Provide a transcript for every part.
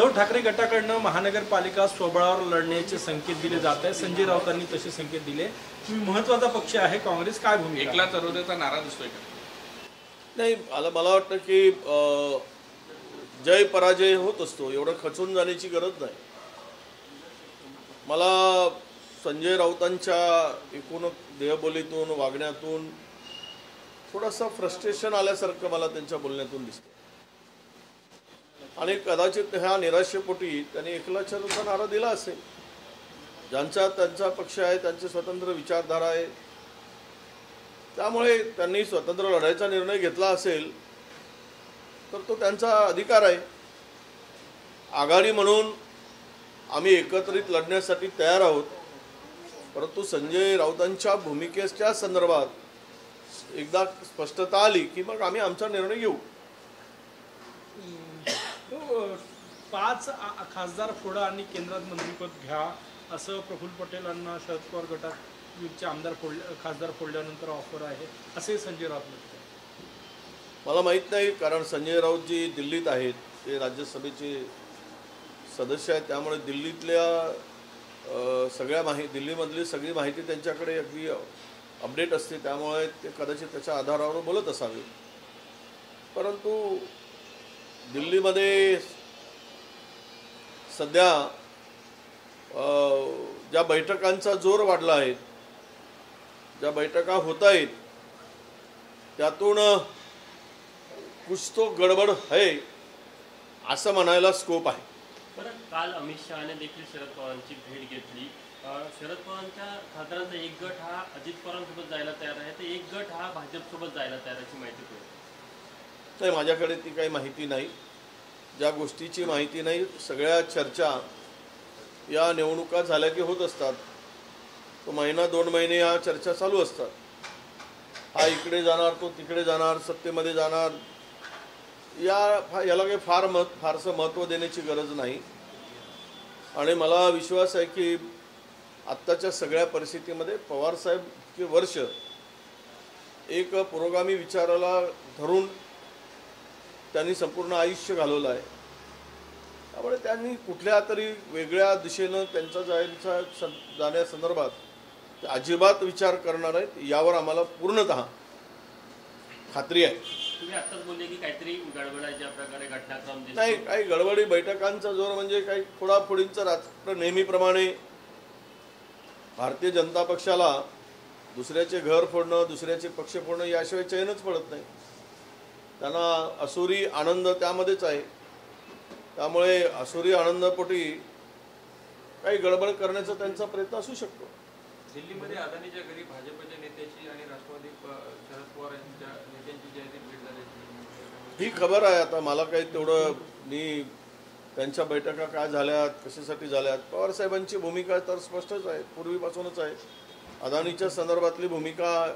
उद्धव ठाकरे गटाकडनं महानगरपालिका स्वबळावर लढण्याचे संकेत दिले जात आहे। संजय राऊतांनी तसे संकेत दिले। तुम्ही महत्त्वाचा पक्ष आहे काँग्रेस, काय भूमिका? एकला चरवदेचा नारा दिसतोय का? नाही, मला वाटतं की जय पराजय होत असतो, एवढं खचून जाण्याची गरज नाही। मला संजय राऊतांच्या एकूण देहबोलीतून वागण्यातून थोडासा फ्रस्ट्रेशन आल्यासारखं मला त्यांच्या बोलण्यातून दिसतं आणि कदाचित ह्या निराशेपोटी त्यांनी एकला चरवदेचा नारा दिला असेल। ज्यांचा त्यांचा पक्ष आहे, त्यांची स्वतंत्र विचारधारा आहे, त्यामुळे त्यांनी स्वतंत्र लढायचा निर्णय घेतला असेल तर तो त्यांचा अधिकार आहे। आघाडी म्हणून आम्ही एकत्रित लढण्यासाठी तयार आहोत, परंतु संजय राऊतांच्या भूमिकेच्या संदर्भात एकदा स्पष्टता आली की मग आम्ही आमचा निर्णय घेऊ। 5 खासदार फोडा आणि केंद्रात मंत्रिपद घ्या असं प्रफुल्ल पटेलांना शरद पवार गटाचे आमदार खासदार फोडल्यानंतर ऑफर आहे असे संजय राऊत म्हणतात। मला माहीत नाही, कारण संजय राऊत जी दिल्लीत आहेत, ते राज्यसभेचे सदस्य आहेत, त्यामुळे दिल्लीतल्या दिल्लीमधली सगळी माहिती त्यांच्याकडे अगदी अपडेट असते, त्यामुळे ते कदाचित त्याच्या आधारावर बोलत असावे। परंतु दिल्लीमध्ये सध्या ज्या बैठकांचा जोर वाढला आहे, ज्या बैठका होत आहेत, त्यातून कुछ तो गडबड है असं म्हणायला स्कोप आहे। बरं, काल अमित शहाने देखील शरद पवारांची भेट घेतली। शरद पवारांच्या खासदारांचा एक गट हा अजित पवारांसोबत जायला तयार आहे, तर एक गट हा भाजपसोबत जायला तयार अशी माहिती पुढे नाही, माझ्याकडे ती काही माहिती नाही। ज्या गोष्टीची माहिती नाही, सगळ्या चर्चा या निवडणुका झाल्या की होत असतात, तो महिना 2 महिने या चर्चा चालू असतात। हा इकडे जाणार, तो तिकडे जाणार, सत्तेमध्ये जाणार, याला काही फारसं महत्त्व देण्याची गरज नाही। आणि मला विश्वास आहे की आत्ताच्या सगळ्या परिस्थितीमध्ये पवारसाहेब वर्ष एक पुरोगामी विचाराला धरून त्यांनी संपूर्ण आयुष्य घालवलं आहे, त्यामुळे त्यांनी कुठल्या तरी वेगळ्या दिशेनं त्यांचा जाण्यासंदर्भात अजिबात विचार करणार आहेत, यावर आम्हाला पूर्णतः खात्री आहे। तुम्ही आत्ताच बोलले की काहीतरी गडबड आहे, ज्या प्रकारे घटनाक्रम नाही, काही गडबडी बैठकांचा जोर म्हणजे काही फोडाफोडींचं राजकारण। नेहमीप्रमाणे भारतीय जनता पक्षाला दुसऱ्याचे घर फोडणं, दुसऱ्याचे पक्ष फोडणं याशिवाय चैनच पडत नाही। त्यांना असुरी आनंद त्यामध्येच आहे, त्यामुळे असुरी आनंदपोटी काही गडबड करण्याचा त्यांचा प्रयत्न असू शकतो। दिल्लीमध्ये अदानीच्या घरी भाजपच्या नेत्याची आणि राष्ट्रवादी शरद पवार यांच्या नेत्यांची जयंती भेट झाली, ही खबर आहे। आता मला काही तेवढं त्यांच्या बैठका काय झाल्यात, कशासाठी झाल्यात, पवारसाहेबांची भूमिका तर स्पष्टच आहे, पूर्वीपासूनच आहे। अदानीच्या संदर्भातली भूमिका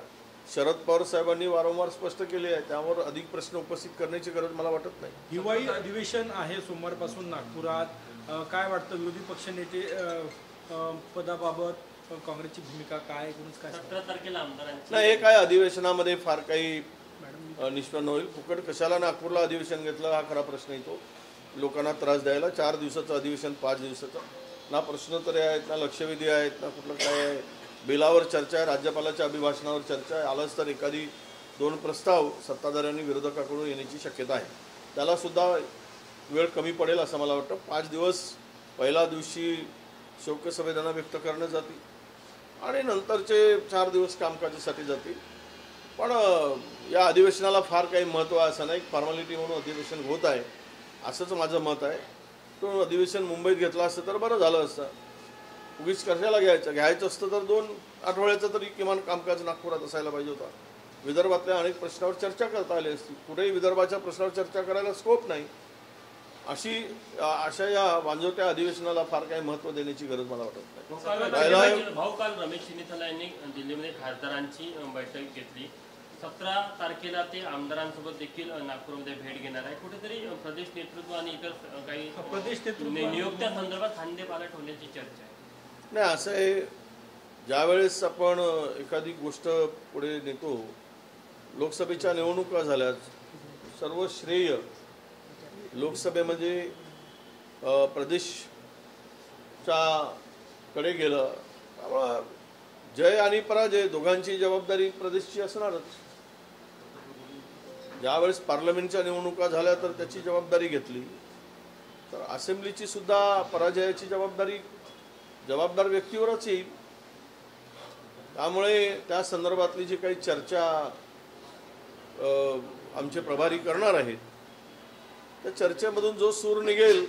शरद पवार साहेबांनी वारंवार स्पष्ट केली आहे, त्यावर अधिक प्रश्न उपस्थित करण्याची गरज मला वाटत नाही। हिवाळी अधिवेशन आहे सोमवारपासून नागपुरात, काय वाटतं विरोधी पक्षनेते पदाबाबत काँग्रेसची भूमिका काय? 17 तारखेला आमदारांची नाही, हे काय अधिवेशनामध्ये फार काही निष्पन्न होईल? फुकट कशाला नागपूरला अधिवेशन घेतलं हा खरा प्रश्न येतो। लोकांना त्रास द्यायला 4 दिवसाचं अधिवेशन 5 दिवसाचं, ना प्रश्नोत्तरे आहेत, ना लक्षवेधी आहेत, ना कुठलं काय आहे। बिलावर चर्चा आहे, राज्यपालाच्या अभिभाषणावर चर्चा आहे, आलंच तर एखादी 2 प्रस्ताव सत्ताधाऱ्यांनी विरोधकाकडून येण्याची शक्यता आहे, त्यालासुद्धा वेळ कमी पडेल असं मला वाटतं। 5 दिवस पहिल्या दिवशी शोकसंवेदना व्यक्त करण्यात जातील आणि नंतरचे 4 दिवस कामकाजासाठी जातील। पण या अधिवेशनाला फार काही महत्त्व आहे असं नाही, फॉर्मॅलिटी म्हणून अधिवेशन होत आहे असंच माझं मत आहे। तो अधिवेशन मुंबईत घेतलं असतं तर बरं झालं असतं, उगीच कशाला घ्यायचं असतं तर 2 आठवड्याचं तरी किमान कामकाज नागपुरात असायला पाहिजे होता। विदर्भातल्या अनेक प्रश्नावर चर्चा करता आली असती, कुठेही विदर्भाच्या प्रश्नावर चर्चा करायला स्कोप नाही। अशा या वांजोट्या अधिवेशनाला फार काही महत्त्व देण्याची गरज मला वाटत नाही। भाऊ, काल रमेश चन्नीथाला यांनी दिल्लीमध्ये खासदारांची बैठक घेतली। 17 तारखेला ते आमदारांसोबत देखील नागपूरमध्ये भेट घेणार आहे। कुठेतरी प्रदेश नेतृत्व आणि इतर काही नियुक्त्या संदर्भात खांदेपालट होण्याची चर्चा आहे। नाही, असं आहे, ज्यावेळेस आपण एखादी गोष्ट पुढे नेतो, लोकसभेच्या निवडणुका झाल्यात, सर्व श्रेय लोकसभेमध्ये प्रदेशच्या कडे गेलं. त्यामुळं जय आणि पराजय दोघांची जबाबदारी प्रदेशची असणारच. ज्यावेळेस पार्लमेंटच्या निवडणुका झाल्या तर त्याची जबाबदारी घेतली, तर असेंब्लीची सुद्धा पराजयाची जबाबदारी जबाबदार व्यक्तीवरच येईल. त्यामुळे त्या संदर्भातली जी काही चर्चा आमचे प्रभारी करणार आहेत, त्या चर्चेमधून जो सूर निघेल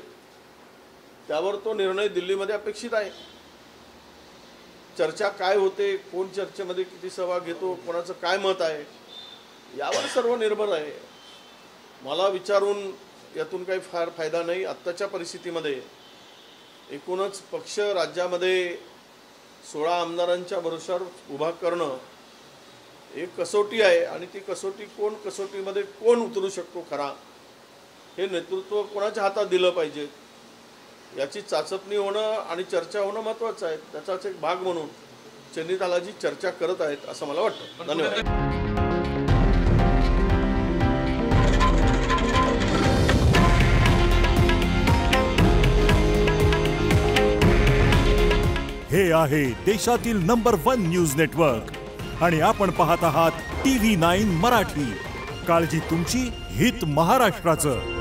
त्यावर तो निर्णय दिल्लीमध्ये अपेक्षित आहे. चर्चा काय होते, कोण चर्चेमध्ये किती सहभाग घेतो, कोणाचं काय मत आहे, यावर सर्व निर्भर आहे. मला विचारून यातून काही फार फायदा नाही. आत्ताच्या परिस्थितीमध्ये एकूणच पक्ष राज्यामध्ये 16 आमदारांच्या भरोश्यावर उभा करणं एक कसोटी आहे आणि ती कसोटीमध्ये कोण उतरू शकतो खरा, हे नेतृत्व कोणाच्या हातात दिलं पाहिजे याची चाचपणी होणं आणि चर्चा होणं महत्त्वाचं आहे. त्याचाच एक भाग म्हणून चंदीतालाजी चर्चा करत आहेत असं मला वाटतं. धन्यवाद. हे आहे देशातील नंबर 1 न्यूज नेटवर्क आणि आपण पाहत आहात TV9 मराठी. काळजी तुमची, हित महाराष्ट्राचं.